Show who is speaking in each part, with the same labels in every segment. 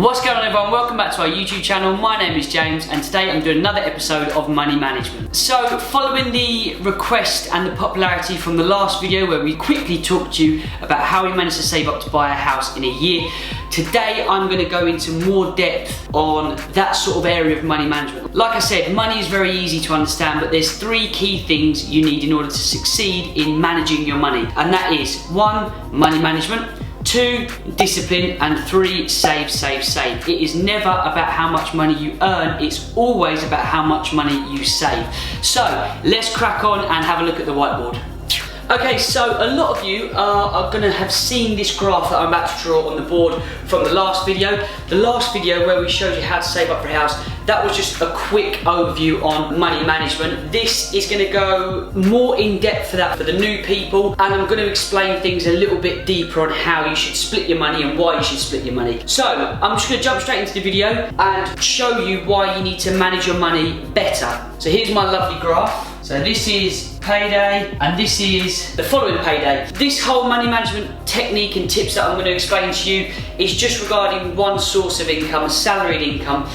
Speaker 1: What's going on, everyone? Welcome back to our YouTube channel. My name is James and today I'm doing another episode of Money Management. So following the request and the popularity from the last video where we quickly talked to you about how we managed to save up to buy a house in a year, today I'm going to go into more depth on that sort of area of money management. Like I said, money is very easy to understand, but there's three key things you need in order to succeed in managing your money, and that is 1. Money management, 2. Discipline, and 3. Save, save, save. It is never about how much money you earn, it's always about how much money you save. So let's crack on and have a look at the whiteboard. Okay, so a lot of you are going to have seen this graph that I'm about to draw on the board from the last video. The last video where we showed you how to save up for a house, that was just a quick overview on money management. This is going to go more in depth for that for the new people, and I'm going to explain things a little bit deeper on how you should split your money and why you should split your money. So I'm just going to jump straight into the video and show you why you need to manage your money better. So here's my lovely graph. So this is payday and this is the following payday. This whole money management technique and tips that I'm going to explain to you is just regarding one source of income, salaried income,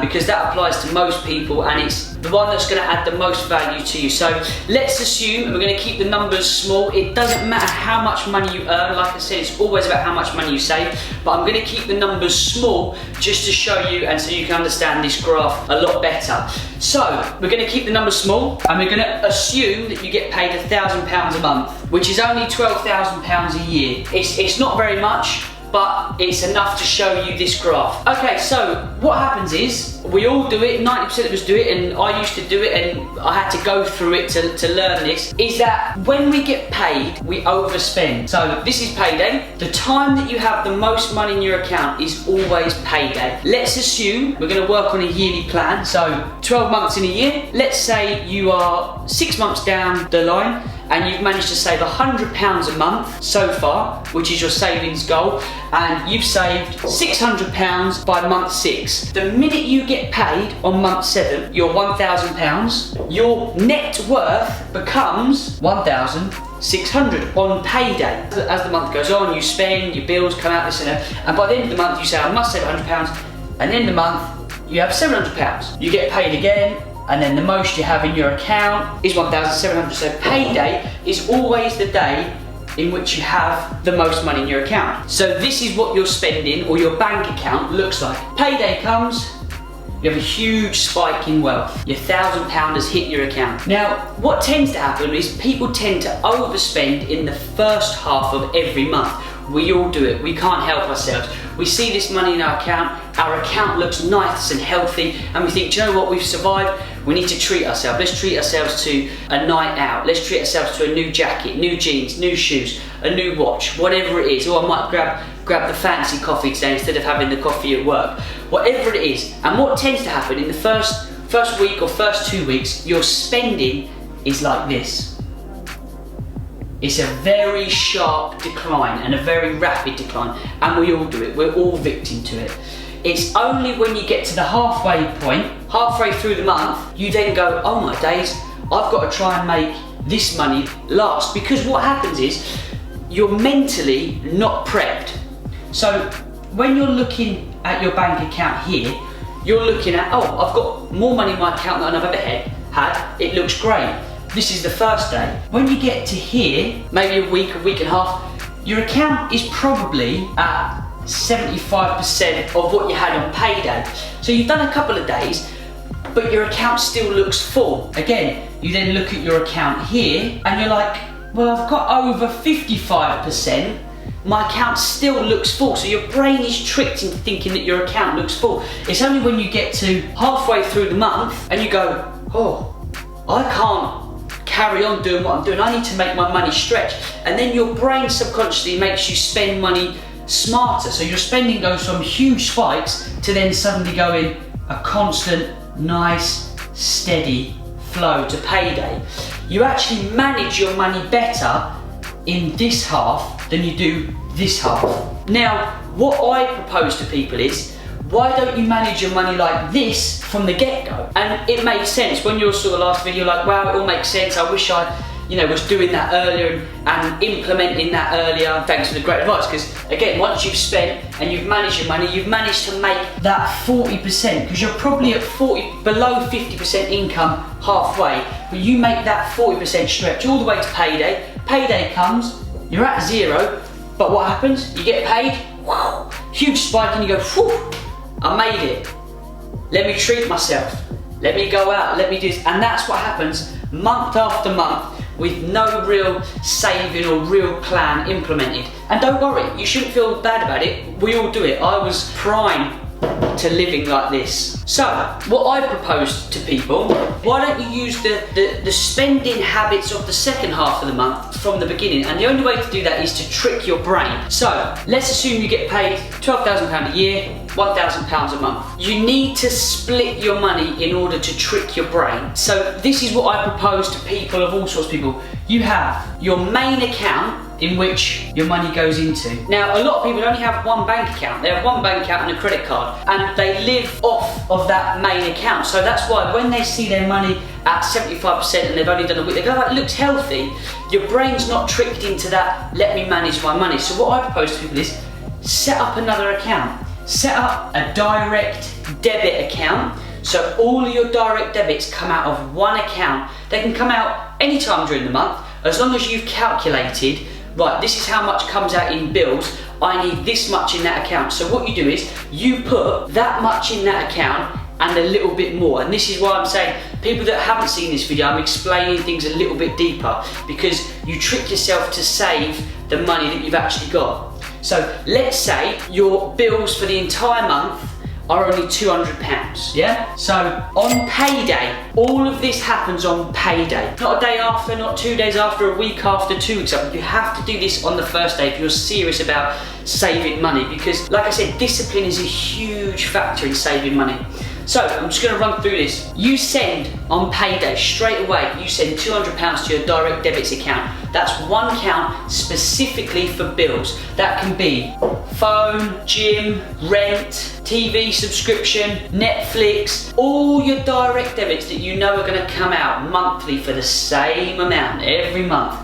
Speaker 1: because that applies to most people and it's the one that's going to add the most value to you. So let's assume, and we're going to keep the numbers small, it doesn't matter how much money you earn. Like I said, it's always about how much money you save, but I'm going to keep the numbers small just to show you and so you can understand this graph a lot better. So we're going to keep the numbers small and we're going to assume that you get paid £1,000 a month, which is only £12,000 a year. It's not very much, but it's enough to show you this graph. Okay, so what happens is, we all do it, 90% of us do it, and I used to do it and I had to go through it to learn this, is that when we get paid, we overspend. So this is payday. The time that you have the most money in your account is always payday. Let's assume we're gonna work on a yearly plan, so 12 months in a year. Let's say you are 6 months down the line and you've managed to save £100 a month so far, which is your savings goal, and you've saved £600 by month 6. The minute you get paid on month 7, your £1,000, your net worth becomes £1,600 on payday. As the month goes on, you spend, your bills come out, this and that, and by the end of the month you say, I must save £100, and at the end of the month, you have £700. You get paid again, and then the most you have in your account is £1,700. So payday is always the day in which you have the most money in your account. So this is what your spending or your bank account looks like. Payday comes, you have a huge spike in wealth. Your £1,000 has hit your account. Now, what tends to happen is people tend to overspend in the first half of every month. We all do it, we can't help ourselves. We see this money in our account looks nice and healthy, and we think, do you know what, we've survived, we need to treat ourselves. Let's treat ourselves to a night out, let's treat ourselves to a new jacket, new jeans, new shoes, a new watch, whatever it is. Or I might grab the fancy coffee today instead of having the coffee at work. Whatever it is. And what tends to happen in the first week or first 2 weeks, your spending is like this. It's a very sharp decline and a very rapid decline, and we all do it, we're all victim to it. It's only when you get to the halfway point, halfway through the month, you then go, oh my days, I've got to try and make this money last. Because what happens is, you're mentally not prepped. So when you're looking at your bank account here, you're looking at, oh, I've got more money in my account than I've ever had, it looks great. This is the first day. When you get to here, maybe a week and a half, your account is probably at 75% of what you had on payday. So you've done a couple of days, but your account still looks full. Again, you then look at your account here and you're like, well, I've got over 55%, my account still looks full. So your brain is tricked into thinking that your account looks full. It's only when you get to halfway through the month and you go, oh, I can't carry on doing what I'm doing, I need to make my money stretch. And then your brain subconsciously makes you spend money smarter. So your spending goes from huge spikes to then suddenly going a constant, nice, steady flow to payday. You actually manage your money better in this half than you do this half. Now, what I propose to people is, why don't you manage your money like this from the get-go? And it makes sense. When you saw the last video, like, wow, it all makes sense. I wish I was doing that earlier and implementing that earlier. Thanks for the great advice, because again, once you've spent and you've managed your money, you've managed to make that 40%, because you're probably at below 50% income halfway, but you make that 40% stretch all the way to payday. Payday comes, you're at zero, but what happens? You get paid, whew, huge spike, and you go, whew, I made it. Let me treat myself. Let me go out, let me do this. And that's what happens month after month with no real saving or real plan implemented. And don't worry, you shouldn't feel bad about it. We all do it. I was prime to living like this. So, what I propose to people, why don't you use the spending habits of the second half of the month from the beginning? And the only way to do that is to trick your brain. So, let's assume you get paid £12,000 a year, £1,000 a month. You need to split your money in order to trick your brain. So, this is what I propose to people of all sorts of people. You have your main account, in which your money goes into. Now, a lot of people only have one bank account. They have one bank account and a credit card, and they live off of that main account. So that's why when they see their money at 75% and they've only done a week, they go, that looks healthy. Your brain's not tricked into that, let me manage my money. So what I propose to people is, set up another account. Set up a direct debit account. So all of your direct debits come out of one account. They can come out anytime during the month, as long as you've calculated, right, this is how much comes out in bills, I need this much in that account. So what you do is, you put that much in that account and a little bit more. And this is why I'm saying, people that haven't seen this video, I'm explaining things a little bit deeper, because you trick yourself to save the money that you've actually got. So let's say your bills for the entire month are only £200, yeah? So on payday, all of this happens on payday. Not a day after, not 2 days after, a week after, 2 weeks after. You have to do this on the first day if you're serious about saving money, because like I said, discipline is a huge factor in saving money. So I'm just gonna run through this. You send on payday, straight away, you send £200 to your direct debits account. That's one account specifically for bills. That can be phone, gym, rent, TV subscription, Netflix, all your direct debits that you know are gonna come out monthly for the same amount every month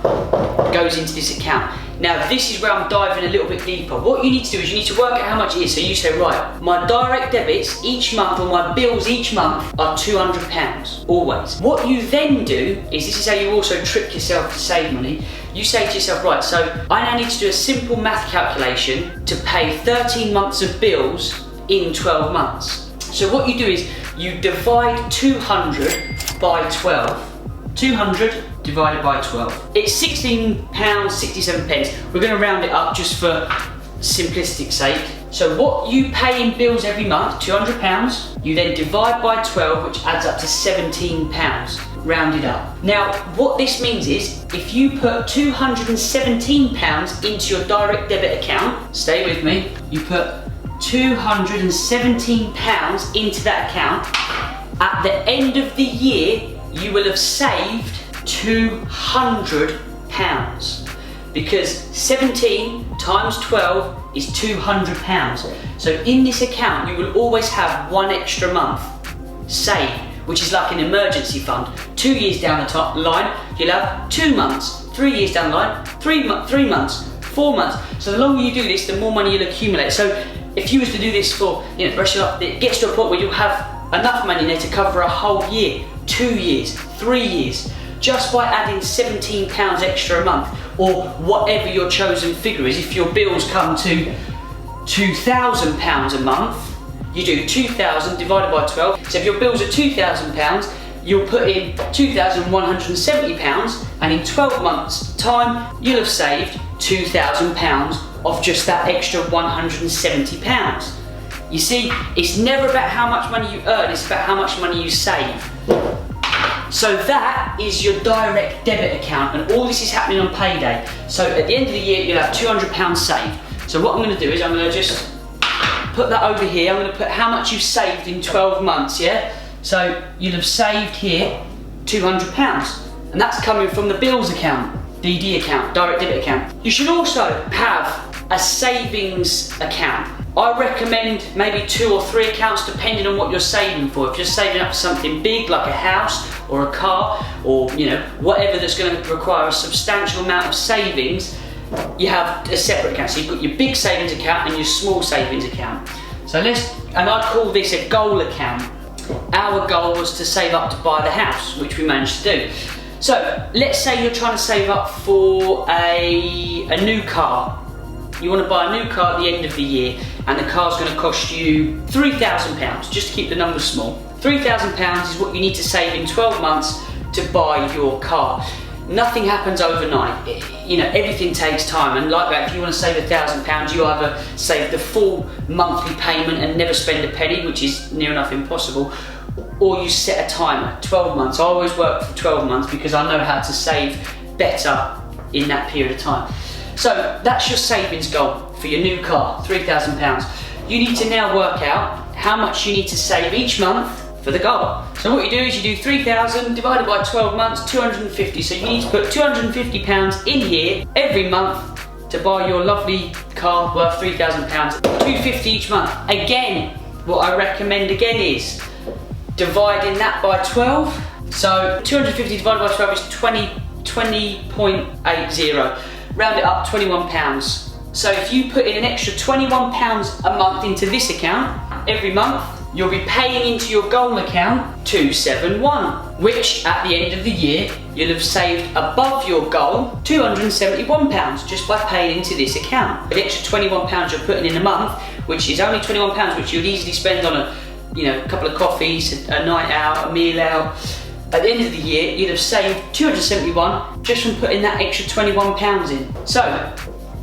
Speaker 1: goes into this account. Now this is where I'm diving a little bit deeper. What you need to do is you need to work out how much it is. So you say, right, my direct debits each month, or my bills each month, are £200, always. What you then do is, this is how you also trick yourself to save money. You say to yourself, right, so I now need to do a simple math calculation to pay 13 months of bills in 12 months. So what you do is, you divide 200 by 12. 200 divided by 12. It's £16.67. We're going to round it up just for simplicity's sake. So what you pay in bills every month, £200, you then divide by 12, which adds up to £17, rounded up. Now, what this means is, if you put £217 into your direct debit account, stay with me, you put £217 into that account, at the end of the year, you will have saved £200, because 17 times 12 is £200. So in this account, you will always have one extra month saved, which is like an emergency fund. 2 years down the line, you'll have 2 months. 3 years down the line, 3 months, 4 months. So the longer you do this, the more money you'll accumulate. So if you was to do this for the rest of your life, it gets to a point where you'll have enough money there to cover a whole year, 2 years, 3 years, just by adding £17 extra a month, or whatever your chosen figure is. If your bills come to £2,000 a month, you do 2,000 divided by 12. So if your bills are £2,000, you'll put in £2,170, and in 12 months' time, you'll have saved £2,000 of just that extra £170. You see, it's never about how much money you earn, it's about how much money you save. So that is your direct debit account, and all this is happening on payday. So at the end of the year, you'll have £200 saved. So what I'm going to do is, I'm going to just put that over here. I'm going to put how much you've saved in 12 months, yeah? So you'll have saved here £200, and that's coming from the bills account, DD account, direct debit account. You should also have a savings account. I recommend maybe 2 or 3 accounts depending on what you're saving for. If you're saving up for something big like a house or a car, or whatever that's going to require a substantial amount of savings, you have a separate account. So you've got your big savings account and your small savings account. So and I call this a goal account. Our goal was to save up to buy the house, which we managed to do. So let's say you're trying to save up for a new car. You want to buy a new car at the end of the year, and the car's going to cost you £3,000, just to keep the numbers small. £3,000 is what you need to save in 12 months to buy your car. Nothing happens overnight. Everything takes time, and like that, if you want to save £1,000, you either save the full monthly payment and never spend a penny, which is near enough impossible, or you set a timer, 12 months. I always work for 12 months because I know how to save better in that period of time. So that's your savings goal for your new car, £3,000. You need to now work out how much you need to save each month for the goal. So what you do is you do 3,000 divided by 12 months, 250. So you need to put £250 in here every month to buy your lovely car worth £3,000. £250 each month. Again, what I recommend again is dividing that by 12. So 250 divided by 12 is 20.80. Round it up, £21. So if you put in an extra £21 a month into this account every month, you'll be paying into your goal account 271, which at the end of the year, you'll have saved above your goal £271 just by paying into this account. The extra £21 you're putting in a month, which is only £21, which you'd easily spend on a couple of coffees, a night out, a meal out. At the end of the year, you'd have saved 271 just from putting that extra £21 in. So,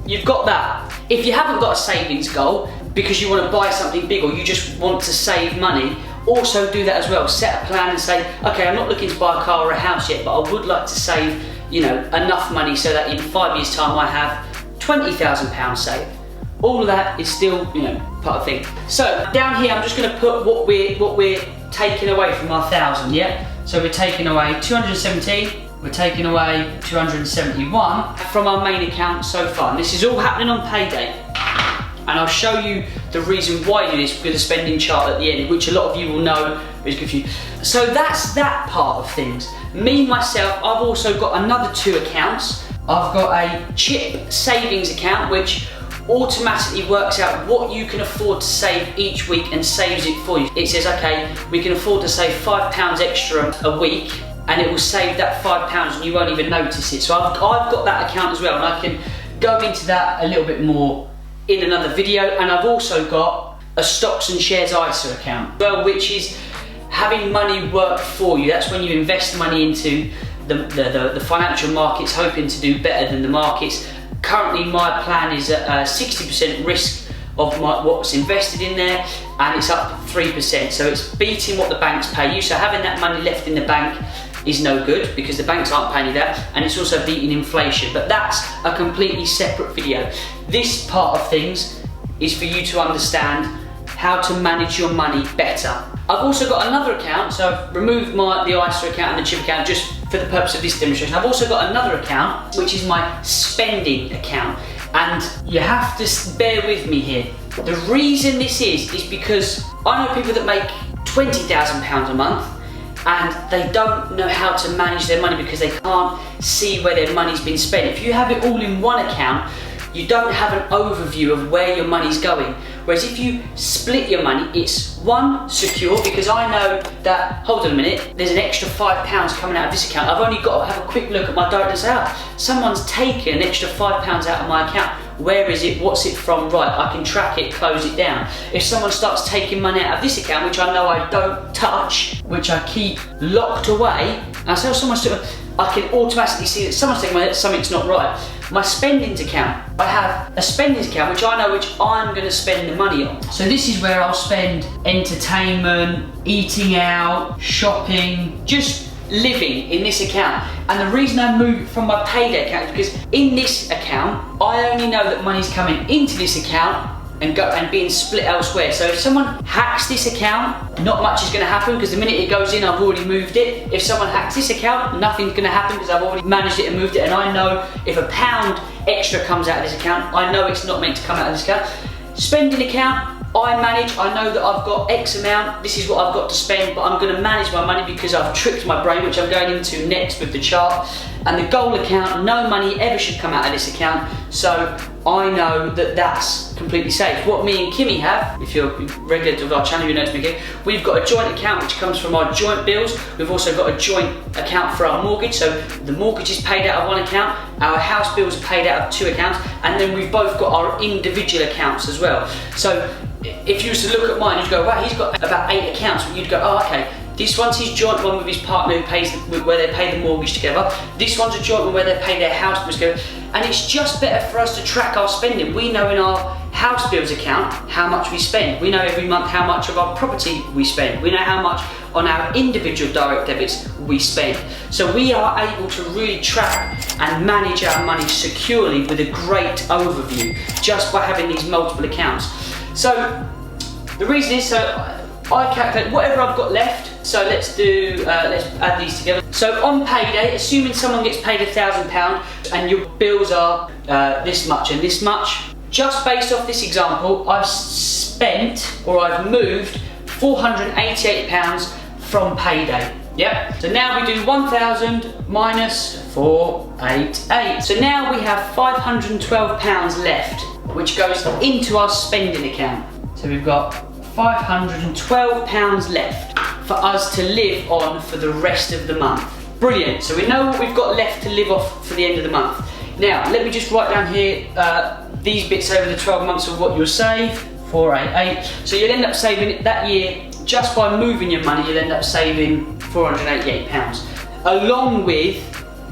Speaker 1: you've got that. If you haven't got a savings goal because you want to buy something big or you just want to save money, also do that as well. Set a plan and say, okay, I'm not looking to buy a car or a house yet, but I would like to save, enough money so that in 5 years' time I have £20,000 saved. All of that is still, part of the thing. So down here, I'm just going to put what we're taking away from our 1,000, yeah? So we're taking away 217, we're taking away 271 from our main account so far. And this is all happening on payday. And I'll show you the reason why I do this with a spending chart at the end, which a lot of you will know is confused. So that's that part of things. Me, myself, I've also got another 2 accounts. I've got a chip savings account, which automatically works out what you can afford to save each week and saves it for you. It says, okay, we can afford to save £5 extra a week, and it will save that £5 and you won't even notice it. So I've got that account as well, and I can go into that a little bit more in another video. And I've also got a stocks and shares ISA account, well, which is having money work for you. That's when you invest money into the financial markets, hoping to do better than the markets. Currently, my plan is at 60% risk of what's invested in there, and it's up 3%. So it's beating what the banks pay you. So having that money left in the bank is no good because the banks aren't paying you that, and it's also beating inflation. But that's a completely separate video. This part of things is for you to understand how to manage your money better. I've also got another account, so I've removed the ISA account and the chip account just for the purpose of this demonstration. I've also got another account, which is my spending account. And you have to bear with me here. The reason this is because I know people that make £20,000 a month and they don't know how to manage their money because they can't see where their money's been spent. If you have it all in one account, you don't have an overview of where your money's going. Whereas if you split your money, it's one, secure, because I know that, hold on a minute, there's an extra £5 coming out of this account. I've only got to have a quick look at my director's out. Someone's taken an extra £5 out of my account. Where is it? What's it from? Right, I can track it, close it down. If someone starts taking money out of this account, which I know I don't touch, which I keep locked away, and I tell someone to, I can automatically see that someone's taking money, that something's not right. My spendings account, I have a spendings account which I know which I'm going to spend the money on. So this is where I'll spend entertainment, eating out, shopping, just living in this account. And the reason I moved from my payday account is because in this account, I only know that money's coming into this account and being split elsewhere. So if someone hacks this account, not much is going to happen because the minute it goes in, I've already moved it. If someone hacks this account, nothing's going to happen because I've already managed it and moved it. And I know if £1 extra comes out of this account, I know it's not meant to come out of this account. Spending account, I manage, I know that I've got X amount, this is what I've got to spend, but I'm going to manage my money because I've tricked my brain, which I'm going into next with the chart. And the goal account, no money ever should come out of this account, so I know that that's completely safe. What me and Kiimmy have, if you're regular to our channel, you know it's me, we've got a joint account which comes from our joint bills. We've also got a joint account for our mortgage, so the mortgage is paid out of one account, our house bills are paid out of two accounts, and then we've both got our individual accounts as well. So if you was to look at mine, you'd go, wow, he's got about 8 accounts, but you'd go, oh, okay. This one's his joint one with his partner who pays, where they pay the mortgage together. This one's a joint one where they pay their house bills together. And it's just better for us to track our spending. We know in our house bills account how much we spend. We know every month how much of our property we spend. We know how much on our individual direct debits we spend. So we are able to really track and manage our money securely with a great overview just by having these multiple accounts. So the reason is, I calculate whatever I've got left. So let's add these together. So on payday, assuming someone gets paid £1,000 and your bills are this much and this much, just based off this example, I've spent or I've moved £488 from payday. Yep. So now we do 1,000 minus 488. So now we have £512 left, which goes into our spending account. So we've got £512 left for us to live on for the rest of the month. Brilliant, so we know what we've got left to live off for the end of the month. Now, let me just write down here these bits over the 12 months of what you'll save, 488. So you'll end up saving that year, just by moving your money, you'll end up saving £488, along with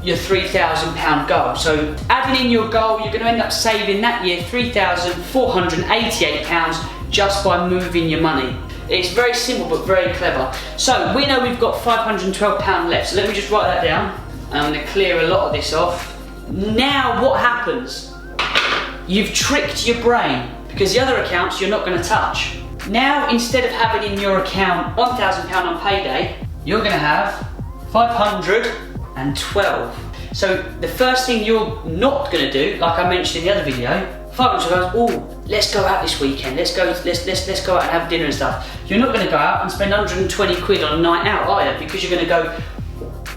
Speaker 1: your £3,000 goal. So adding in your goal, you're going to end up saving that year £3,488 just by moving your money. It's very simple but very clever. So we know we've got £512 left, so let me just write that down. I'm going to clear a lot of this off. Now what happens? You've tricked your brain, because the other accounts you're not going to touch. Now instead of having in your account £1,000 on payday, you're going to have 512. So the first thing you're not going to do, like I mentioned in the other video, 500 goes, oh, let's go out this weekend, let's go out and have dinner and stuff. You're not going to go out and spend 120 quid on a night out, are you? Because you're going to go,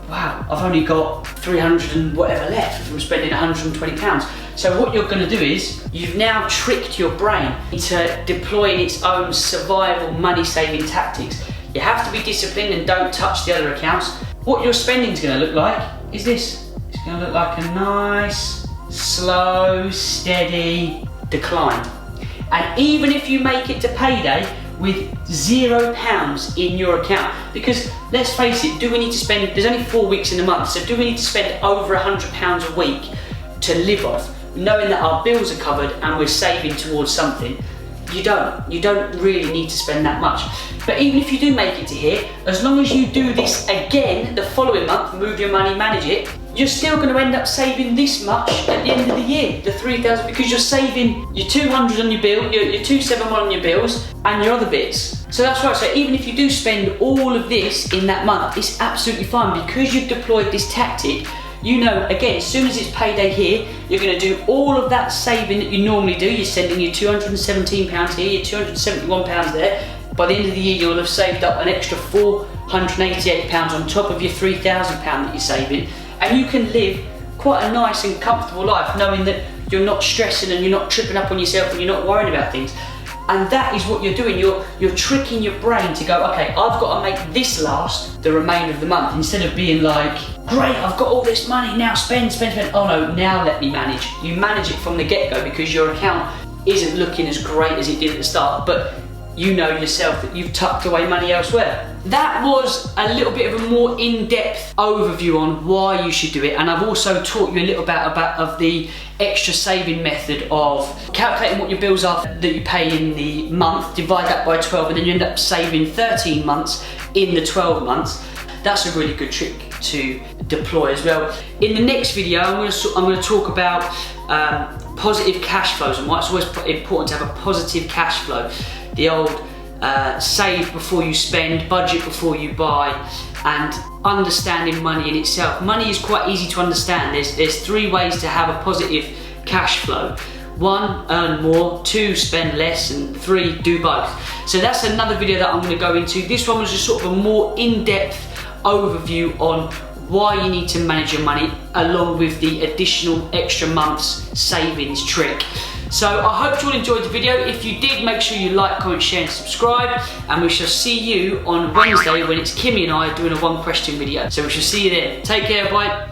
Speaker 1: wow, I've only got 300 and whatever left from spending 120 pounds. So what you're going to do is, you've now tricked your brain into deploying its own survival money saving tactics. You have to be disciplined and don't touch the other accounts. What your spending is going to look like is this. It's going to look like a nice, slow, steady decline. And even if you make it to payday with £0 in your account, because let's face it, do we need to spend, there's only 4 weeks in a month, so do we need to spend over £100 a week to live off, knowing that our bills are covered and we're saving towards something? You don't really need to spend that much. But even if you do make it to here, as long as you do this again the following month, move your money, manage it, you're still going to end up saving this much at the end of the year, the 3,000, because you're saving your 200 on your bill, your 271 on your bills, and your other bits. So that's right, so even if you do spend all of this in that month, it's absolutely fine, because you've deployed this tactic. You know, again, as soon as it's payday here, you're going to do all of that saving that you normally do. You're sending your £217 here, your £271 there. By the end of the year, you'll have saved up an extra £488 on top of your £3,000 that you're saving. And you can live quite a nice and comfortable life, knowing that you're not stressing and you're not tripping up on yourself and you're not worrying about things. And that is what you're doing. You're tricking your brain to go, okay, I've got to make this last the remainder of the month, instead of being like, great, I've got all this money, now spend. Oh no, now let me manage. You manage it from the get-go, because your account isn't looking as great as it did at the start, but you know yourself that you've tucked away money elsewhere. That was a little bit of a more in-depth overview on why you should do it, and I've also taught you a little bit about the extra saving method of calculating what your bills are that you pay in the month, divide that by 12, and then you end up saving 13 months in the 12 months. That's a really good trick to deploy as well. In the next video, I'm going to talk about positive cash flows and why it's always important to have a positive cash flow. The old save before you spend, budget before you buy, and understanding money in itself. Money is quite easy to understand. There's 3 ways to have a positive cash flow. 1, earn more, 2, spend less, and 3, do both. So that's another video that I'm going to go into. This one was just sort of a more in-depth overview on why you need to manage your money, along with the additional extra months savings trick. So I hope you all enjoyed the video. If you did, make sure you like, comment, share and subscribe, and we shall see you on Wednesday when it's Kimmie and I doing a 1 question video. So we shall see you then. Take care, bye.